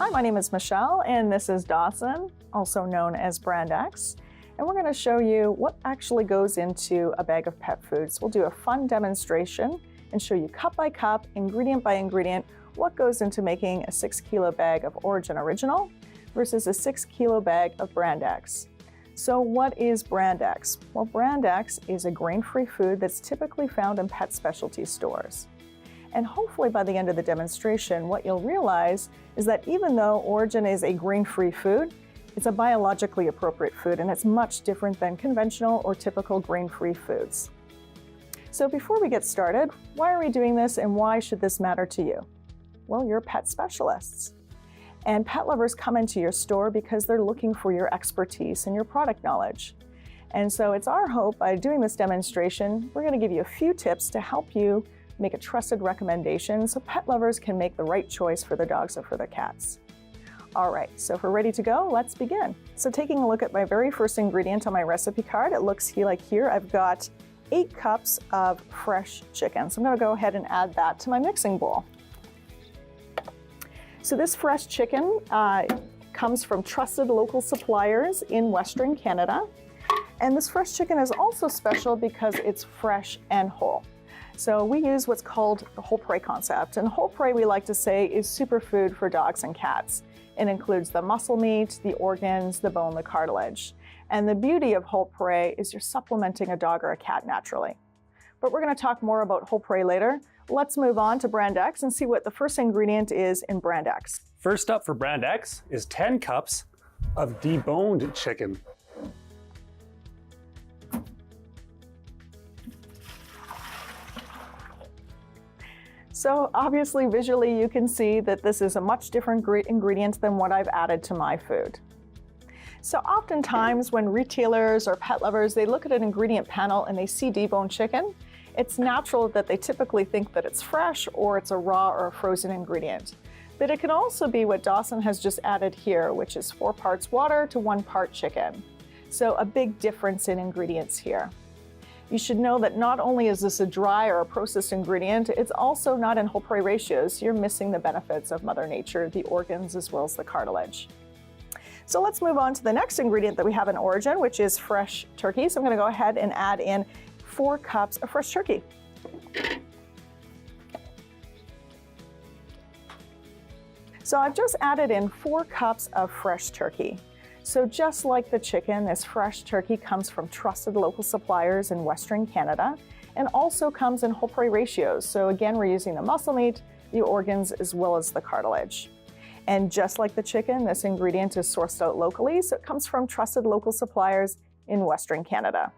Hi, my name is Michelle, and this is Dawson, also known as Brand X. And we're going to show you what actually goes into a bag of pet foods. We'll do a fun demonstration and show you cup by cup, ingredient by ingredient, what goes into making a 6-kilo bag of Origin Original versus a 6-kilo bag of Brand X. So what is Brand X? Well, Brand X is a grain-free food that's typically found in pet specialty stores. And hopefully by the end of the demonstration, what you'll realize is that even though Origin is a grain-free food, it's a biologically appropriate food, and it's much different than conventional or typical grain-free foods. So before we get started, why are we doing this and why should this matter to you? Well, you're pet specialists. And pet lovers come into your store because they're looking for your expertise and your product knowledge. And so it's our hope by doing this demonstration, we're going to give you a few tips to help you make a trusted recommendation so pet lovers can make the right choice for their dogs or for their cats. All right, so if we're ready to go, let's begin. So taking a look at my very first ingredient on my recipe card, it looks like here I've got 8 cups of fresh chicken. So I'm going to go ahead and add that to my mixing bowl. So this fresh chicken comes from trusted local suppliers in Western Canada. And this fresh chicken is also special because it's fresh and whole. So we use what's called the whole prey concept. And whole prey, we like to say, is superfood for dogs and cats. It includes the muscle meat, the organs, the bone, the cartilage. And the beauty of whole prey is you're supplementing a dog or a cat naturally. But we're going to talk more about whole prey later. Let's move on to Brand X and see what the first ingredient is in Brand X. First up for Brand X is 10 cups of deboned chicken. So obviously, visually, you can see that this is a much different ingredient than what I've added to my food. So oftentimes when retailers or pet lovers, they look at an ingredient panel and they see deboned chicken, it's natural that they typically think that it's fresh or it's a raw or a frozen ingredient. But it can also be what Dawson has just added here, which is 4 parts water to 1 part chicken. So a big difference in ingredients here. You should know that not only is this a dry or a processed ingredient, it's also not in whole prey ratios. You're missing the benefits of Mother Nature, the organs as well as the cartilage. So let's move on to the next ingredient that we have in Origin, which is fresh turkey. So I'm going to go ahead and add in 4 cups of fresh turkey. So I've just added in 4 cups of fresh turkey. So just like the chicken, this fresh turkey comes from trusted local suppliers in Western Canada and also comes in whole prey ratios. So again, we're using the muscle meat, the organs, as well as the cartilage. And just like the chicken, this ingredient is sourced out locally, so it comes from trusted local suppliers in Western Canada.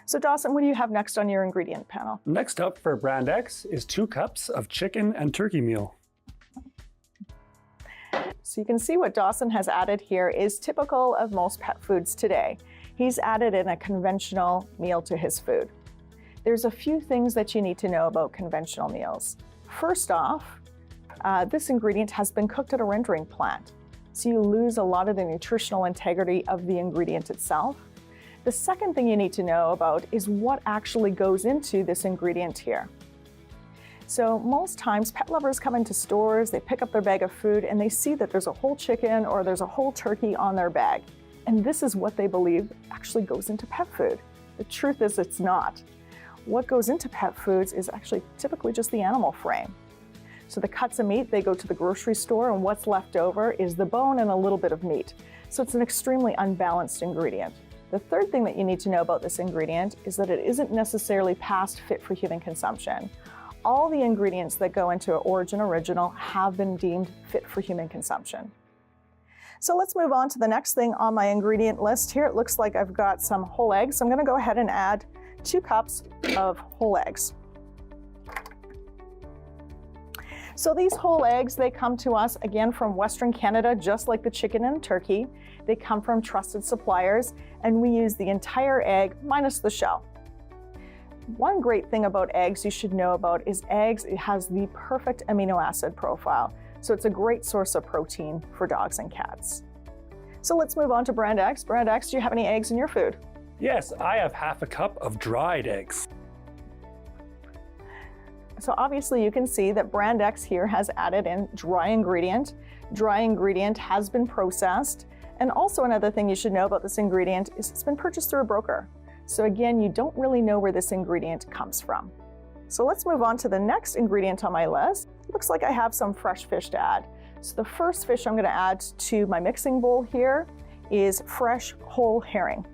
So Dawson, what do you have next on your ingredient panel? Next up for Brand X is 2 cups of chicken and turkey meal. So you can see what Dawson has added here is typical of most pet foods today. He's added in a conventional meal to his food. There's a few things that you need to know about conventional meals. First off, this ingredient has been cooked at a rendering plant, so you lose a lot of the nutritional integrity of the ingredient itself. The second thing you need to know about is what actually goes into this ingredient here. So most times pet lovers come into stores, they pick up their bag of food and they see that there's a whole chicken or there's a whole turkey on their bag. And this is what they believe actually goes into pet food. The truth is it's not. What goes into pet foods is actually typically just the animal frame. So the cuts of meat, they go to the grocery store and what's left over is the bone and a little bit of meat. So it's an extremely unbalanced ingredient. The third thing that you need to know about this ingredient is that it isn't necessarily past fit for human consumption. All the ingredients that go into an Origin Original have been deemed fit for human consumption. So let's move on to the next thing on my ingredient list here. It looks like I've got some whole eggs. So I'm going to go ahead and add 2 cups of whole eggs. So these whole eggs, they come to us again from Western Canada, just like the chicken and turkey. They come from trusted suppliers, and we use the entire egg minus the shell. One great thing about eggs you should know about is eggs, it has the perfect amino acid profile. So it's a great source of protein for dogs and cats. So let's move on to Brand X. Brand X, do you have any eggs in your food? Yes, I have half a cup of dried eggs. So obviously you can see that brand X here has added in dry ingredient. Dry ingredient has been processed. And also another thing you should know about this ingredient is it's been purchased through a broker. So again, you don't really know where this ingredient comes from. So let's move on to the next ingredient on my list. Looks like I have some fresh fish to add. So the first fish I'm going to add to my mixing bowl here is fresh whole herring.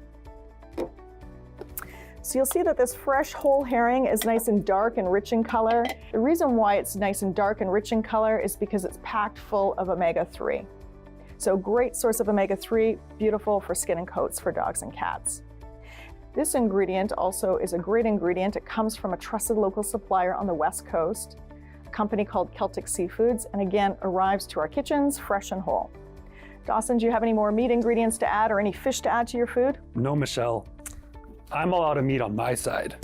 So you'll see that this fresh whole herring is nice and dark and rich in color. The reason why it's nice and dark and rich in color is because it's packed full of omega-3. So great source of omega-3, beautiful for skin and coats for dogs and cats. This ingredient also is a great ingredient. It comes from a trusted local supplier on the West Coast, a company called Celtic Seafoods, and again, arrives to our kitchens fresh and whole. Dawson, do you have any more meat ingredients to add or any fish to add to your food? No, Michelle. I'm all out of meat on my side.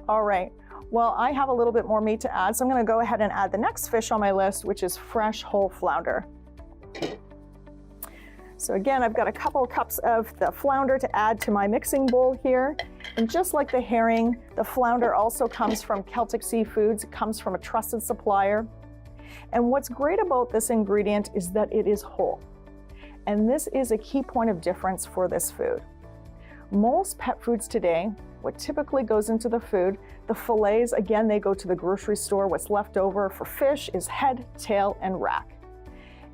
All right. Well, I have a little bit more meat to add, so I'm going to go ahead and add the next fish on my list, which is fresh whole flounder. So again, I've got a couple cups of the flounder to add to my mixing bowl here. And just like the herring, the flounder also comes from Celtic Seafoods. It comes from a trusted supplier. And what's great about this ingredient is that it is whole. And this is a key point of difference for this food. Most pet foods today, what typically goes into the food, the fillets, again, they go to the grocery store. What's left over for fish is head, tail, and rack.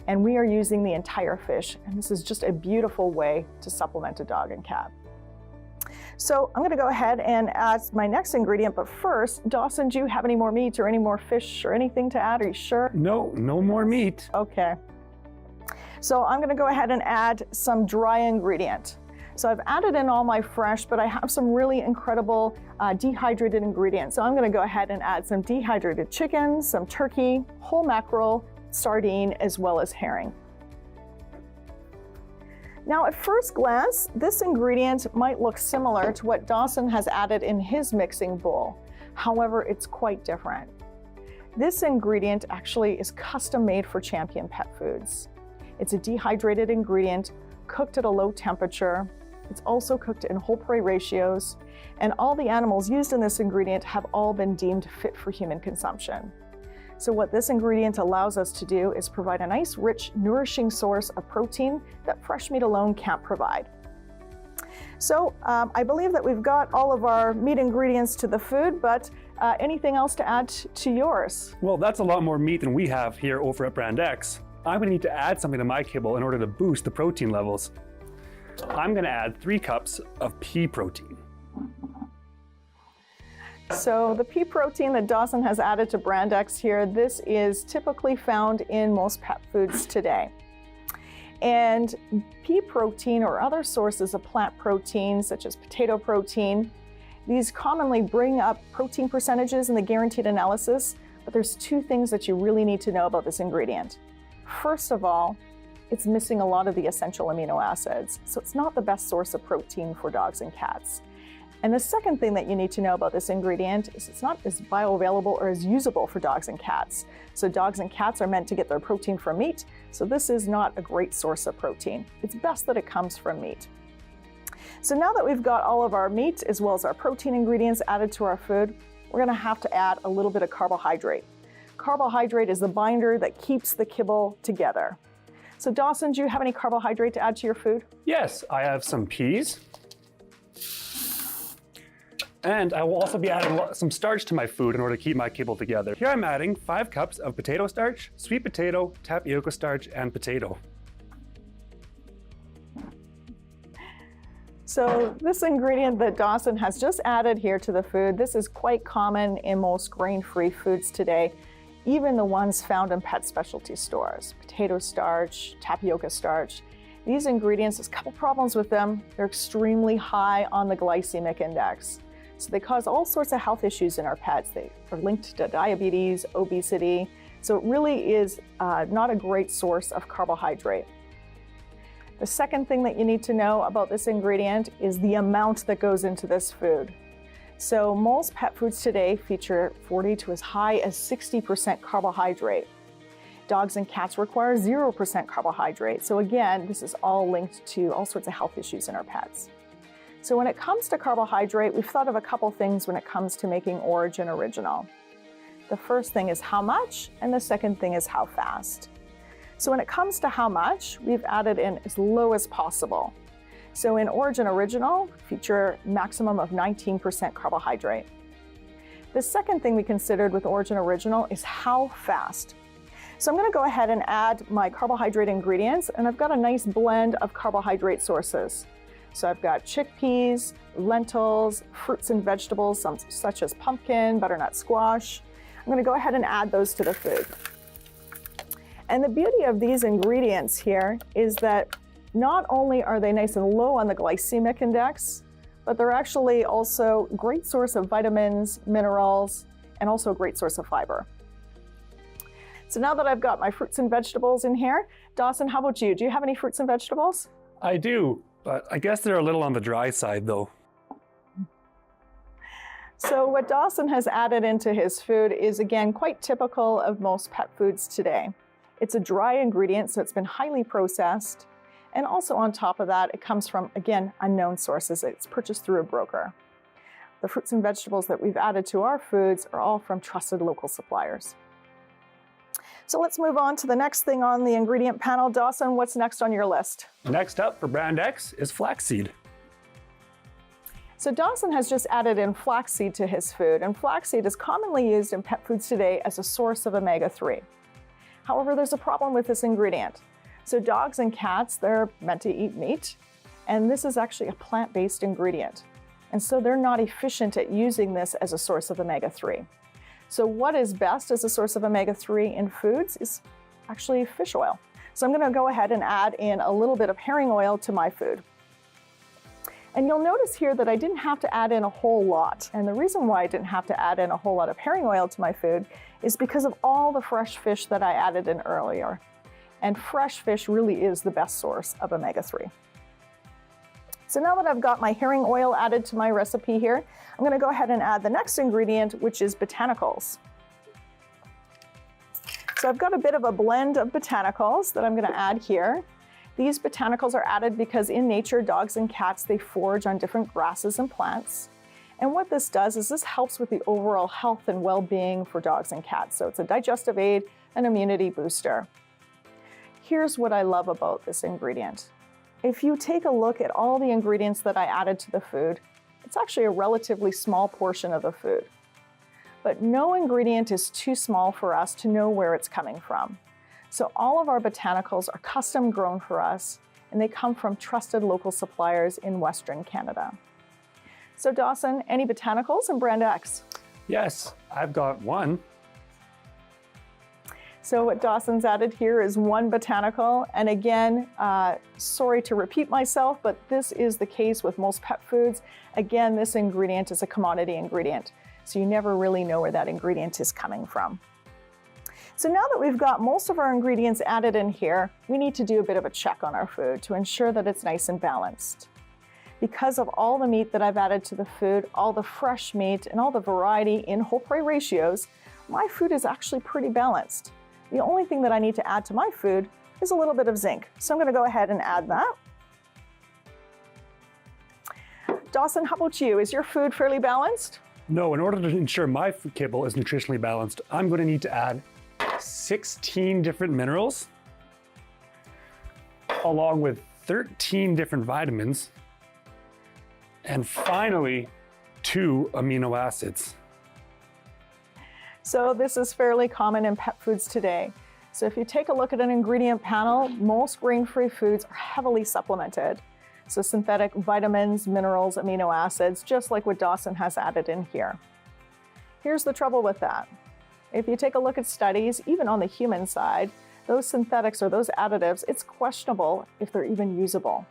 And we are using the entire fish, and this is just a beautiful way to supplement a dog and cat. So I'm gonna go ahead and add my next ingredient, but first, Dawson, do you have any more meat or any more fish or anything to add? Are you sure? No, no more meat. Okay. So I'm gonna go ahead and add some dry ingredient. So I've added in all my fresh, but I have some really incredible dehydrated ingredients. So I'm gonna go ahead and add some dehydrated chicken, some turkey, whole mackerel, sardine, as well as herring. Now at first glance, this ingredient might look similar to what Dawson has added in his mixing bowl. However, it's quite different. This ingredient actually is custom made for Champion Pet Foods. It's a dehydrated ingredient cooked at a low temperature. It's also cooked in whole prey ratios, and all the animals used in this ingredient have all been deemed fit for human consumption. So what this ingredient allows us to do is provide a nice, rich, nourishing source of protein that fresh meat alone can't provide. So I believe that we've got all of our meat ingredients to the food, but anything else to add to yours? Well, that's a lot more meat than we have here over at Brand X. I'm gonna need to add something to my kibble in order to boost the protein levels. I'm gonna add 3 cups of pea protein. So the pea protein that Dawson has added to Brand X here, this is typically found in most pet foods today. And pea protein or other sources of plant protein, such as potato protein, these commonly bring up protein percentages in the guaranteed analysis, but there's 2 things that you really need to know about this ingredient. First of all, it's missing a lot of the essential amino acids, so it's not the best source of protein for dogs and cats. And the second thing that you need to know about this ingredient is it's not as bioavailable or as usable for dogs and cats. So dogs and cats are meant to get their protein from meat, so this is not a great source of protein. It's best that it comes from meat. So now that we've got all of our meat as well as our protein ingredients added to our food, we're gonna have to add a little bit of carbohydrate. Carbohydrate is the binder that keeps the kibble together. So Dawson, do you have any carbohydrate to add to your food? Yes, I have some peas. And I will also be adding some starch to my food in order to keep my kibble together. Here I'm adding 5 cups of potato starch, sweet potato, tapioca starch, and potato. So this ingredient that Dawson has just added here to the food, this is quite common in most grain-free foods today, even the ones found in pet specialty stores. Potato starch, tapioca starch. These ingredients, there's a couple problems with them. They're extremely high on the glycemic index. So they cause all sorts of health issues in our pets. They are linked to diabetes, obesity. So it really is not a great source of carbohydrate. The second thing that you need to know about this ingredient is the amount that goes into this food. So most pet foods today feature 40 to as high as 60% carbohydrate. Dogs and cats require 0% carbohydrate. So again, this is all linked to all sorts of health issues in our pets. So when it comes to carbohydrate, we've thought of a couple things when it comes to making Origin original. The first thing is how much, and the second thing is how fast. So when it comes to how much, we've added in as low as possible. So in Origin Original, feature maximum of 19% carbohydrate. The second thing we considered with Origin Original is how fast. So I'm going to go ahead and add my carbohydrate ingredients, and I've got a nice blend of carbohydrate sources. So I've got chickpeas, lentils, fruits and vegetables, such as pumpkin, butternut squash. I'm going to go ahead and add those to the food. And the beauty of these ingredients here is that not only are they nice and low on the glycemic index, but they're actually also a great source of vitamins, minerals, and also a great source of fiber. So now that I've got my fruits and vegetables in here, Dawson, how about you? Do you have any fruits and vegetables? I do, but I guess they're a little on the dry side though. So what Dawson has added into his food is, again, quite typical of most pet foods today. It's a dry ingredient, so it's been highly processed. And also on top of that, it comes from, again, unknown sources. It's purchased through a broker. The fruits and vegetables that we've added to our foods are all from trusted local suppliers. So let's move on to the next thing on the ingredient panel. Dawson, what's next on your list? Next up for brand X is flaxseed. So Dawson has just added in flaxseed to his food, and flaxseed is commonly used in pet foods today as a source of omega-3. However, there's a problem with this ingredient. So dogs and cats, they're meant to eat meat, and this is actually a plant-based ingredient. And so they're not efficient at using this as a source of omega-3. So what is best as a source of omega-3 in foods is actually fish oil. So I'm going to go ahead and add in a little bit of herring oil to my food. And you'll notice here that I didn't have to add in a whole lot. And the reason why I didn't have to add in a whole lot of herring oil to my food is because of all the fresh fish that I added in earlier. And fresh fish really is the best source of omega-3. So now that I've got my herring oil added to my recipe here, I'm going to go ahead and add the next ingredient, which is botanicals. So I've got a bit of a blend of botanicals that I'm going to add here. These botanicals are added because in nature, dogs and cats, they forage on different grasses and plants. And what this does is this helps with the overall health and well-being for dogs and cats. So it's a digestive aid, an immunity booster. Here's what I love about this ingredient. If you take a look at all the ingredients that I added to the food, it's actually a relatively small portion of the food. But no ingredient is too small for us to know where it's coming from. So all of our botanicals are custom grown for us, and they come from trusted local suppliers in Western Canada. So Dawson, any botanicals in brand X? Yes, I've got one. So what Dawson's added here is one botanical. And again, sorry to repeat myself, but this is the case with most pet foods. Again, this ingredient is a commodity ingredient. So you never really know where that ingredient is coming from. So now that we've got most of our ingredients added in here, we need to do a bit of a check on our food to ensure that it's nice and balanced. Because of all the meat that I've added to the food, all the fresh meat and all the variety in whole prey ratios, my food is actually pretty balanced. The only thing that I need to add to my food is a little bit of zinc. So I'm going to go ahead and add that. Dawson, how about you? Is your food fairly balanced? No, in order to ensure my kibble is nutritionally balanced, I'm going to need to add 16 different minerals, along with 13 different vitamins, and finally, 2 amino acids. So this is fairly common in pet foods today. So if you take a look at an ingredient panel, most grain-free foods are heavily supplemented. So synthetic vitamins, minerals, amino acids, just like what Dawson has added in here. Here's the trouble with that. If you take a look at studies, even on the human side, those synthetics or those additives, it's questionable if they're even usable.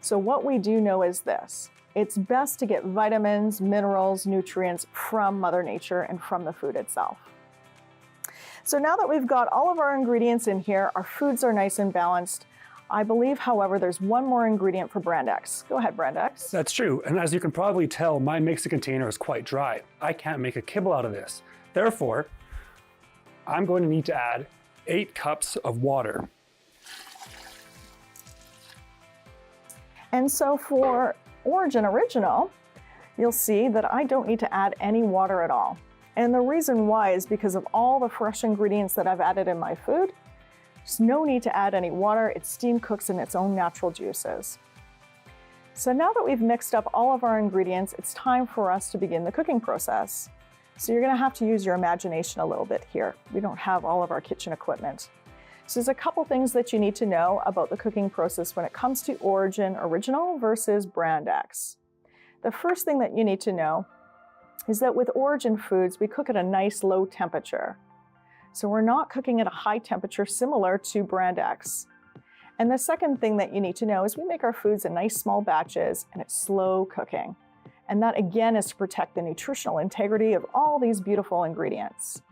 So what we do know is this: it's best to get vitamins, minerals, nutrients from Mother Nature and from the food itself. So now that we've got all of our ingredients in here, our foods are nice and balanced. I believe, however, there's one more ingredient for brand X. Go ahead, brand X. That's true, and as you can probably tell, my mixing container is quite dry. I can't make a kibble out of this. Therefore, I'm going to need to add 8 cups of water. And so for Origin Original, you'll see that I don't need to add any water at all. And the reason why is because of all the fresh ingredients that I've added in my food. There's no need to add any water. It steam cooks in its own natural juices. So now that we've mixed up all of our ingredients, it's time for us to begin the cooking process. So you're gonna have to use your imagination a little bit here. We don't have all of our kitchen equipment. So there's a couple things that you need to know about the cooking process when it comes to Origin Original versus Brand X. The first thing that you need to know is that with Origin foods, we cook at a nice low temperature. So we're not cooking at a high temperature similar to Brand X. And the second thing that you need to know is we make our foods in nice small batches and it's slow cooking. And that again is to protect the nutritional integrity of all these beautiful ingredients.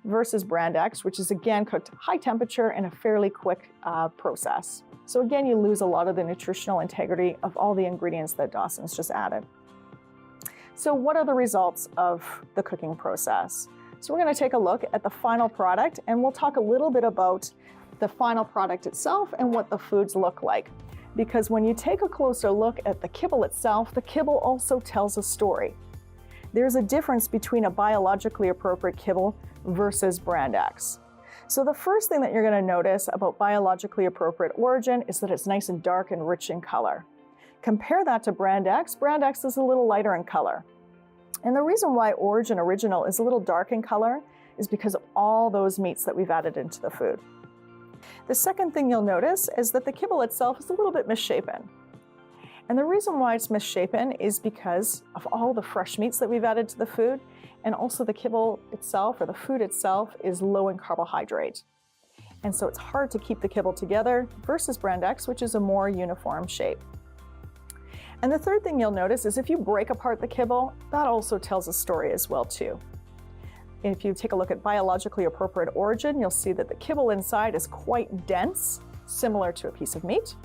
Versus Brand X, which is again cooked high temperature in a fairly quick process. So again, you lose a lot of the nutritional integrity of all the ingredients that Dawson's just added. So what are the results of the cooking process? So we're going to take a look at the final product and we'll talk a little bit about the final product itself and what the foods look like. Because when you take a closer look at the kibble itself, the kibble also tells a story. There's a difference between a biologically appropriate kibble versus Brand X. So the first thing that you're going to notice about biologically appropriate Origin is that it's nice and dark and rich in color. Compare that to Brand X. Brand X is a little lighter in color. And the reason why Origin Original is a little dark in color is because of all those meats that we've added into the food. The second thing you'll notice is that the kibble itself is a little bit misshapen. And the reason why it's misshapen is because of all the fresh meats that we've added to the food, and also the kibble itself, or the food itself, is low in carbohydrate. And so it's hard to keep the kibble together versus Brand X, which is a more uniform shape. And the third thing you'll notice is if you break apart the kibble, that also tells a story as well too. If you take a look at biologically appropriate Origin, you'll see that the kibble inside is quite dense, similar to a piece of meat,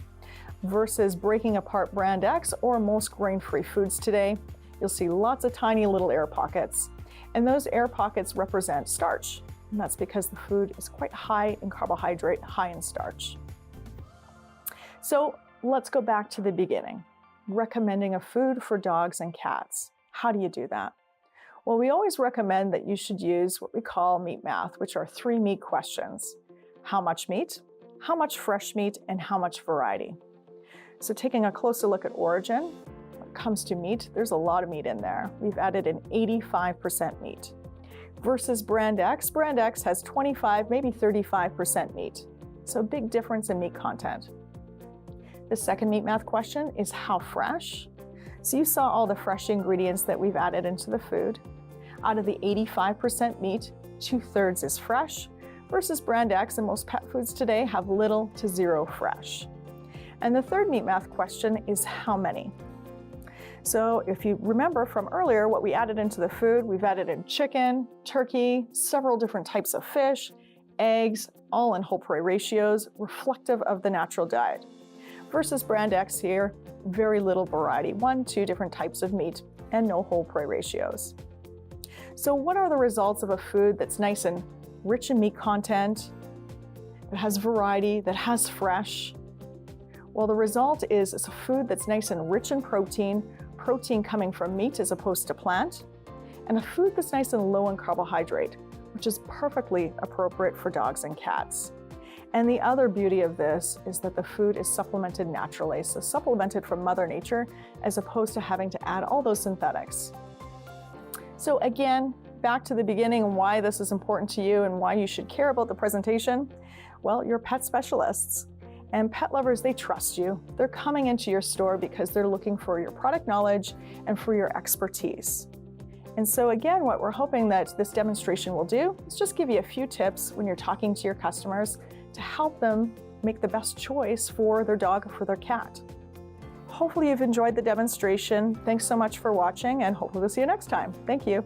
versus breaking apart Brand X or most grain-free foods today, you'll see lots of tiny little air pockets. And those air pockets represent starch. And that's because the food is quite high in carbohydrate, high in starch. So let's go back to the beginning. Recommending a food for dogs and cats. How do you do that? Well, we always recommend that you should use what we call meat math, which are 3 meat questions. How much meat, how much fresh meat, and how much variety. So taking a closer look at Origin, when it comes to meat, there's a lot of meat in there. We've added in 85% meat. Versus Brand X has 25, maybe 35% meat. So a big difference in meat content. The second meat math question is how fresh? So you saw all the fresh ingredients that we've added into the food. Out of the 85% meat, 2/3 is fresh, versus Brand X and most pet foods today have little to zero fresh. And the third meat math question is how many? So if you remember from earlier what we added into the food, we've added in chicken, turkey, several different types of fish, eggs, all in whole prey ratios, reflective of the natural diet. Versus Brand X here, very little variety, 1, 2 different types of meat and no whole prey ratios. So what are the results of a food that's nice and rich in meat content, that has variety, that has fresh? Well, the result is it's a food that's nice and rich in protein coming from meat as opposed to plant, and a food that's nice and low in carbohydrate, which is perfectly appropriate for dogs and cats. And the other beauty of this is that the food is supplemented naturally, so supplemented from Mother Nature, as opposed to having to add all those synthetics. So again, back to the beginning and why this is important to you and why you should care about the presentation. Well, you're pet specialists. And pet lovers, they trust you. They're coming into your store because they're looking for your product knowledge and for your expertise. And so again, what we're hoping that this demonstration will do is just give you a few tips when you're talking to your customers to help them make the best choice for their dog or for their cat. Hopefully you've enjoyed the demonstration. Thanks so much for watching, and hopefully we'll see you next time. Thank you.